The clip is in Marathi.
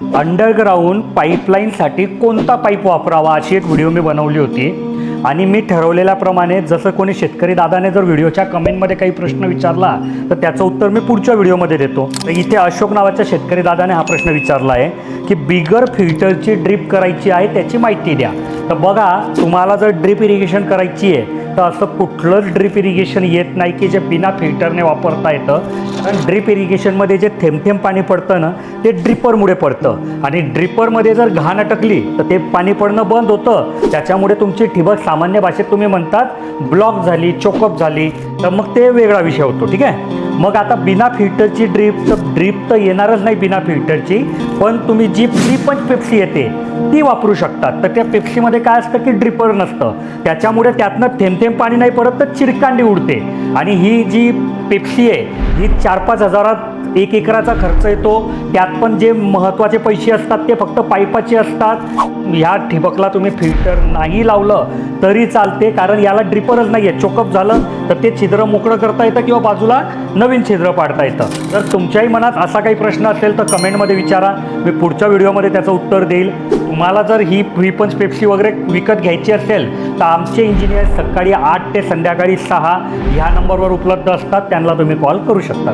अंडरग्राऊंड पाईपलाईनसाठी कोणता पाईप वापरावा अशी एक व्हिडिओ मी बनवली होती आणि मी ठरवलेल्याप्रमाणे जसं कोणी शेतकरी दादाने जर व्हिडिओच्या कमेंटमध्ये काही प्रश्न विचारला तर त्याचं उत्तर मी पुढच्या व्हिडिओमध्ये देतो. तर इथे अशोक नावाच्या शेतकरी दादाने हा प्रश्न विचारला आहे की बिगर फिल्टरची ड्रीप करायची आहे त्याची माहिती द्या. तर बघा, तुम्हाला जर ड्रीप इरिगेशन करायची आहे तर असं कुठलंच ड्रीप इरिगेशन येत नाही की जे बिना फिल्टरने वापरता येतं. कारण ड्रीप इरिगेशनमध्ये जे थेंब पाणी पडतं ना ते ड्रिपरमुळे पडतं आणि ड्रिपरमध्ये जर घाण अटकली तर ते पाणी पडणं बंद होतं. त्याच्यामुळे तुमची ठिबक सामान्य भाषेत तुम्ही म्हणतात ब्लॉक झाली, चोकअप झाली, तर मग ते वेगळा विषय होतो. ठीक आहे. मग आता बिना फिल्टरची ड्रीप तर येणारच नाही बिना फिल्टरची, पण तुम्ही जी प्री-पंच पेप्सी येते ती वापरू शकतात. तर त्या पेप्सीमध्ये काय असतं की ड्रिपर नसतं, त्याच्यामुळे त्यातनं थेंब पाणी नाही पडत तर चिरकांडी उडते. आणि ही जी पेप्सी आहे ही 4-5 हजारात 1 एकराचा खर्च येतो. त्यात पण जे महत्त्वाचे पैसे असतात ते फक्त पाईपाचे असतात. ह्या ठिबकला तुम्ही फिल्टर नाही लावलं तरी चालते, कारण याला ड्रिपरच नाही आहे. चोकअप झालं तर ते छिद्र मोकळं करता येतं किंवा बाजूला नवीन छिद्र पाडता येतं. जर तुमच्याही मनात असा काही प्रश्न असेल तर कमेंटमध्ये विचारा, मी पुढच्या व्हिडिओमध्ये त्याचं उत्तर देईल. तुम्हाला जर ही प्री-पंच पेप्सी वगैरे विकत घ्यायची असेल तर आमचे इंजिनियर सकाळी 8 ते संध्याकाळी 6 ह्या नंबरवर उपलब्ध असतात, त्यांना तुम्ही कॉल करू शकता.